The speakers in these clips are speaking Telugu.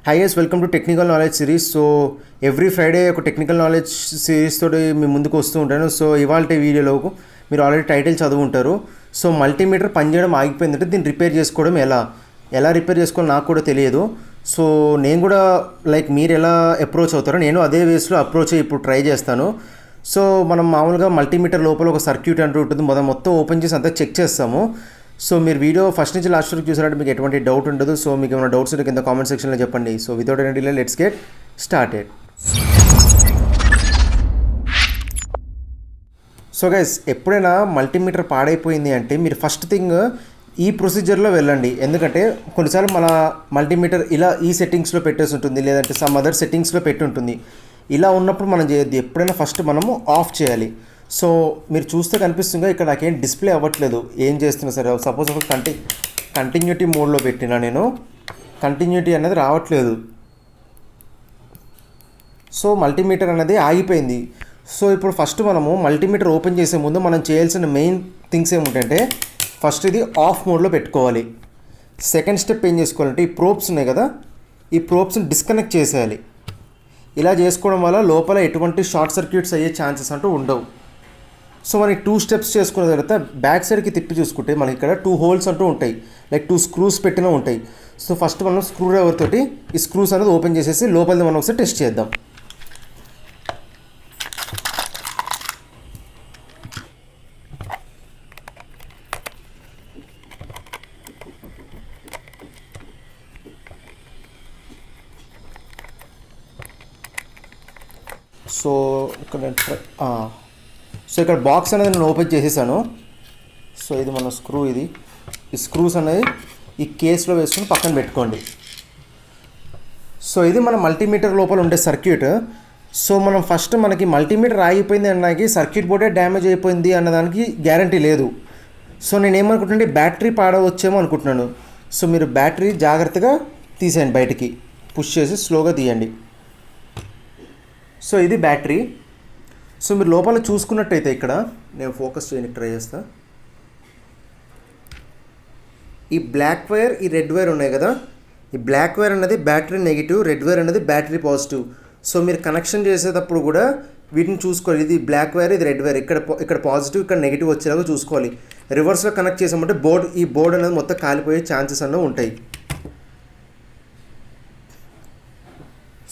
Hi guys, welcome to Technical Knowledge Series. So every Friday ఒక టెక్నికల్ నాలెడ్జ్ సిరీస్ తోటి మీ ముందుకు వస్తూ ఉంటాను. సో ఇవాళ వీడియోలో మీరు ఆల్రెడీ టైటిల్ చదువుంటారు. సో మల్టీమీటర్ పనిచేయడం ఆగిపోయిందంటే దీన్ని రిపేర్ చేసుకోవడం ఎలా రిపేర్ చేసుకోవాలో నాకు కూడా తెలియదు. సో నేను కూడా లైక్ మీరు ఎలా అప్రోచ్ అవుతారో నేను అదే వేస్లో అప్రోచ్ ఇప్పుడు ట్రై చేస్తాను. సో మనం మామూలుగా మల్టీమీటర్ లోపల ఒక సర్క్యూట్ అంటూ ఉంటుంది, మొత్తం ఓపెన్ చేసి అంతా చెక్ చేస్తాము. సో మీరు వీడియో ఫస్ట్ నుంచి లాస్ట్ వరకు చూసారంటే మీకు ఎటువంటి డౌట్ ఉండదు. సో మీకు ఏమైనా డౌట్స్ ఉంటే కింద కామెంట్ సెక్షన్లో చెప్పండి. So without any delay let's get started. So guys, ఎప్పుడైనా మల్టీమీటర్ పాడైపోయింది అంటే మీరు ఫస్ట్ థింగ్ ఈ ప్రొసీజర్లో వెళ్ళండి. ఎందుకంటే కొన్నిసార్లు మన మల్టీమీటర్ ఇలా ఈ సెట్టింగ్స్లో పెట్టేసి ఉంటుంది, లేదంటే సమ్ అదర్ సెట్టింగ్స్లో పెట్టి ఉంటుంది. ఇలా ఉన్నప్పుడు మనం చేయొద్దు, ఎప్పుడైనా ఫస్ట్ మనము ఆఫ్ చేయాలి. సో మీరు చూస్తే కనిపిస్తుందిగా ఇక్కడ నాకేం డిస్ప్లే అవ్వట్లేదు, ఏం చేస్తున్నా సరే. సపోజ్ ఒక కంటిన్యూటీ మోడ్లో పెట్టినా నేను కంటిన్యూటీ అనేది రావట్లేదు. సో మల్టీమీటర్ అనేది ఆగిపోయింది. సో ఇప్పుడు ఫస్ట్ మనము మల్టీమీటర్ ఓపెన్ చేసే ముందు మనం చేయాల్సిన మెయిన్ థింగ్స్ ఏమిటంటే ఫస్ట్ ఇది ఆఫ్ మోడ్లో పెట్టుకోవాలి. సెకండ్ స్టెప్ ఏం చేసుకోవాలంటే ఈ ప్రోబ్స్ ఉన్నాయి కదా, ఈ ప్రోబ్స్ని డిస్కనెక్ట్ చేసేయాలి. ఇలా చేసుకోవడం వల్ల లోపల ఎటువంటి షార్ట్ సర్క్యూట్స్ అయ్యే ఛాన్సెస్ అంటూ ఉండవు. సో మనకి 2 స్టెప్స్ చేసుకున్న తర్వాత బ్యాక్ సైడ్కి తిప్పి చూసుకుంటే మనకి ఇక్కడ 2 హోల్స్ అంటూ ఉంటాయి, లైక్ 2 స్క్రూస్ పెట్టినా ఉంటాయి. సో ఫస్ట్ మనం స్క్రూ డ్రైవర్ తోటి ఈ స్క్రూస్ అనేది ఓపెన్ చేసేసి లోపలిది మనం ఒకసారి టెస్ట్ చేద్దాం. సో ఇక్కడ బాక్స్ అనేది నేను ఓపెన్ చేసేసాను. సో ఇది మన స్క్రూ, ఈ స్క్రూస్ అనేది ఈ కేస్లో వేసుకొని పక్కన పెట్టుకోండి. సో ఇది మన మల్టీమీటర్ లోపల ఉండే సర్క్యూట్. సో మనం ఫస్ట్ మనకి మల్టీమీటర్ ఆగిపోయింది అనడానికి సర్క్యూట్ బోర్డే డ్యామేజ్ అయిపోయింది అన్నదానికి గ్యారంటీ లేదు. సో నేను ఏమనుకుంటున్నాను, బ్యాటరీ పాడవచ్చేమో అనుకుంటున్నాను. సో మీరు బ్యాటరీ జాగ్రత్తగా తీసేయండి, బయటికి పుష్ చేసి స్లోగా తీయండి. సో ఇది బ్యాటరీ. సో మీరు లోపల చూసుకున్నట్టయితే ఇక్కడ నేను ఫోకస్ చేయడానికి ట్రై చేస్తా. ఈ బ్లాక్ వైర్, ఈ రెడ్ వైర్ ఉన్నాయి కదా, ఈ బ్లాక్ వైర్ అనేది బ్యాటరీ నెగిటివ్, రెడ్ వైర్ అనేది బ్యాటరీ పాజిటివ్. సో మీరు కనెక్షన్ చేసేటప్పుడు కూడా వీటిని చూసుకోవాలి. ఇది బ్లాక్ వైర్, ఇది రెడ్ వైర్, ఇక్కడ పాజిటివ్, ఇక్కడ నెగిటివ్ వచ్చేలాగా చూసుకోవాలి. రివర్స్లో కనెక్ట్ చేసామంటే ఈ బోర్డ్ అనేది మొత్తం కాలిపోయే ఛాన్సెస్ అన్నీ ఉంటాయి.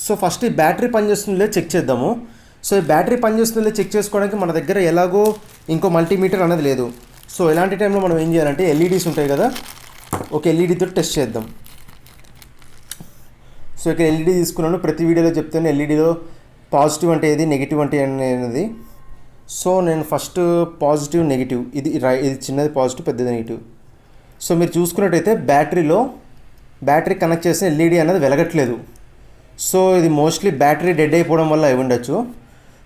సో ఫస్ట్ ఈ బ్యాటరీ పనిచేస్తుందో చెక్ చేద్దాము. సో ఈ బ్యాటరీ పనిచేస్తుందో చెక్ చేసుకోవడానికి మన దగ్గర ఎలాగో ఇంకో మల్టీమీటర్ అనేది లేదు. సో ఇలాంటి టైంలో మనం ఏం చేయాలంటే ఎల్ఈడీస్ ఉంటాయి కదా, ఒక ఎల్ఈడీతో టెస్ట్ చేద్దాం. సో ఇక్కడ ఎల్ఈడీ తీసుకున్నాను, ప్రతి వీడియోలో చెప్తాను ఎల్ఈడీలో పాజిటివ్ అంటే ఏది, నెగిటివ్ అంటే అనేది. సో నేను ఫస్ట్ పాజిటివ్, నెగిటివ్, ఇది చిన్నది పాజిటివ్, పెద్దది నెగిటివ్. సో మీరు చూసుకున్నట్టయితే బ్యాటరీ కనెక్ట్ చేసిన ఎల్ఈడీ అనేది వెలగట్లేదు. సో ఇది మోస్ట్లీ బ్యాటరీ డెడ్ అయిపోవడం వల్ల అయి ఉండొచ్చు.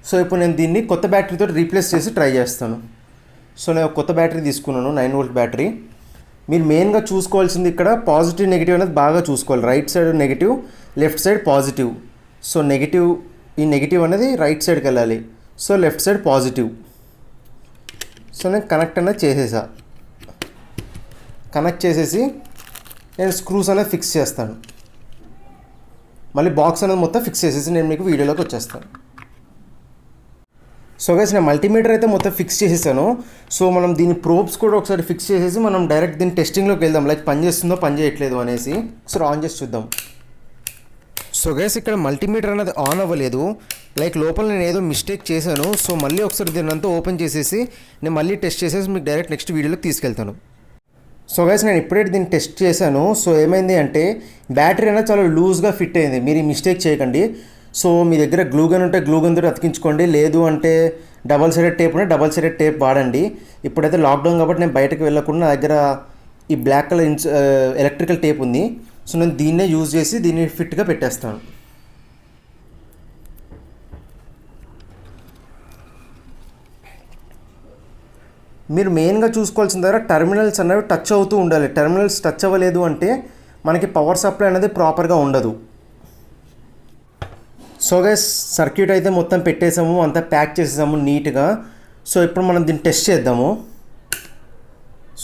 సో ఇప్పుడు నేను దీన్ని కొత్త బ్యాటరీతో రీప్లేస్ చేసి ట్రై చేస్తాను. సో నేను కొత్త బ్యాటరీ తీసుకున్నాను, 9 వోల్ట్ బ్యాటరీ. మీరు మెయిన్గా చూసుకోవాల్సింది ఇక్కడ పాజిటివ్, నెగిటివ్ అనేది బాగా చూసుకోవాలి. Right side negative, left side positive. So ఈ నెగిటివ్ అనేది రైట్ సైడ్కి వెళ్ళాలి. So left side positive. So నేను కనెక్ట్ అనేది కనెక్ట్ చేసేసి నేను స్క్రూస్ అనేది ఫిక్స్ చేస్తాను. మళ్ళీ బాక్స్ అనేది మొత్తం ఫిక్స్ చేసేసి నేను మీకు వీడియోలోకి వచ్చేస్తాను. సో గైస్, నేను మల్టీమీటర్ అయితే మొత్తం ఫిక్స్ చేసేసాను. సో మనం దీని ప్రోబ్స్ కూడా ఒకసారి ఫిక్స్ చేసేసి మనం డైరెక్ట్ దీని టెస్టింగ్లోకి వెళ్దాం, లైక్ పని చేస్తుందో పని చేయట్లేదు అనేసి. సో ఆన్ చేసి చూద్దాం. సో గైస్, ఇక్కడ మల్టీమీటర్ అనేది ఆన్ అవ్వలేదు, లైక్ లోపల నేను ఏదో మిస్టేక్ చేశాను. సో మళ్ళీ ఒకసారి దీన్ని అంతా ఓపెన్ చేసేసి నేను మళ్ళీ టెస్ట్ చేసేసి మీకు డైరెక్ట్ నెక్స్ట్ వీడియోలోకి తీసుకెళ్తాను. సో గైస్, నేను ఇప్పుడే దీన్ని టెస్ట్ చేశాను. సో ఏమైంది అంటే బ్యాటరీ అనేది చాలా లూజ్గా ఫిట్ అయింది. మీరు ఈ మిస్టేక్ చేయకండి. సో మీ దగ్గర గ్లూగన్ ఉంటే గ్లూగన్ తోటి అతికించుకోండి, లేదు అంటే డబల్ సైడెడ్ టేప్ ఉంటే డబల్ సైడెడ్ టేప్ వాడండి. ఇప్పుడైతే లాక్డౌన్ కాబట్టి నేను బయటకు వెళ్ళకుండా నా దగ్గర ఈ బ్లాక్ కలర్ ఎలక్ట్రికల్ టేప్ ఉంది. సో నేను దీన్నే యూజ్ చేసి దీన్ని ఫిట్గా పెట్టేస్తాను. మీరు మెయిన్గా చూసుకోవాల్సిన దగ్గర టెర్మినల్స్ అనేవి టచ్ అవుతూ ఉండాలి. టెర్మినల్స్ టచ్ అవ్వలేదు అంటే మనకి పవర్ సప్లై అనేది ప్రాపర్గా ఉండదు. సో గైస్, సర్క్యూట్ అయితే మొత్తం పెట్టేసాము, అంతా ప్యాక్ చేసేసాము నీట్గా. సో ఇప్పుడు మనం దీన్ని టెస్ట్ చేద్దాము.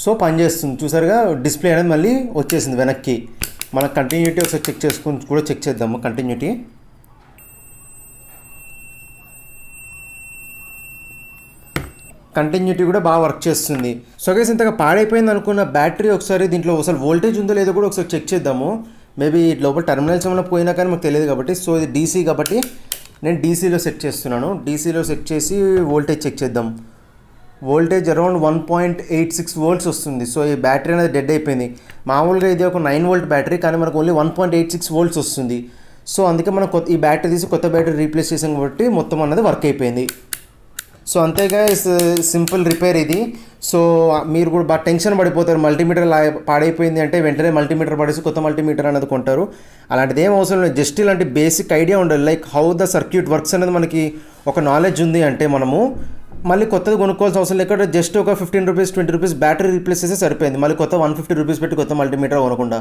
సో పనిచేస్తుంది, చూసారుగా డిస్ప్లే అనేది మళ్ళీ వచ్చేసింది వెనక్కి. మన కంటిన్యూటీ ఒకసారి చెక్ చేసుకుని కూడా చెక్ చేద్దాము. కంటిన్యూటీ కూడా బాగా వర్క్ చేస్తుంది. సో గైస్ ఇంతగా పాడైపోయింది అనుకున్న బ్యాటరీ ఒకసారి దీంట్లో అసలు వోల్టేజ్ ఉందో లేదో కూడా ఒకసారి చెక్ చేద్దాము. మేబీ లోపల టెర్మినల్స్ ఏమైనా పోయినా కానీ మాకు తెలియదు కాబట్టి. సో ఇది డీసీ కాబట్టి నేను డీసీలో సెట్ చేస్తున్నాను. డీసీలో సెట్ చేసి వోల్టేజ్ చెక్ చేద్దాం. వోల్టేజ్ అరౌండ్ 1.86 వోల్ట్స్ వస్తుంది. సో ఈ బ్యాటరీ అనేది డెడ్ అయిపోయింది. మామూలుగా ఇది ఒక 9 వోల్ట్ బ్యాటరీ, కానీ మనకు ఓన్లీ 1.86 వోల్ట్స్ వస్తుంది. సో అందుకే మనం ఈ బ్యాటరీ తీసి కొత్త బ్యాటరీ రీప్లేస్ చేసాం కాబట్టి మొత్తం అన్నది వర్క్ అయిపోయింది. సో అంతేగా సింపుల్ రిపేర్ ఇది. సో మీరు కూడా బాగా టెన్షన్ పడిపోతారు, మల్టీమీటర్ పాడైపోయింది అంటే వెంటనే మల్టీమీటర్ పడేసి కొత్త మల్టీమీటర్ అనేది కొంటారు. అలాంటిది ఏం అవసరం లేదు. జస్ట్ ఇలాంటి బేసిక్ ఐడియా ఉండాలి, like how the circuit works అనేది మనకి ఒక నాలెడ్జ్ ఉంది అంటే మనము మళ్ళీ కొత్తది కొనుక్కోవాల్సిన అవసరం లేకుండా జస్ట్ ఒక 15 రూపీస్ 20 రూపీస్ బ్యాటరీ రీప్లేస్ చేస్తే సరిపోయింది. మళ్ళీ కొత్త 150 రూపీస్ పెట్టి కొత్త మల్టీమీటర్ కొనకుండా.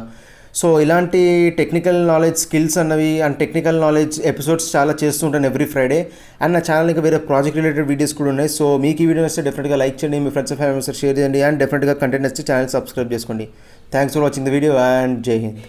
సో ఇలాంటి టెక్నికల్ నాలెడ్జ్ స్కిల్స్ అన్నవి అండ్ టెక్నికల్ నాలెడ్జ్ ఎపిసోడ్స్ చాలా చేస్తుంటాను ఎవ్రీ ఫ్రైడే. అండ్ నా ఛానల్ ఇంకా వేరే ప్రాజెక్ట్ రిలేటెడ్ వీడియోస్ కూడా ఉన్నాయి. సో మీకు ఈ వీడియో వస్తే డెఫినెట్గా లైక్ చేయండి, మీ ఫ్రెండ్స్ అండ్ ఫ్యామిలీస్ షేర్ చేయండి, అండ్ డెఫినెట్గా కంటెంట్ వస్తే ఛానల్ సబ్స్క్రైబ్ చేసుకోండి. Thanks for watching the video and జై హింద్.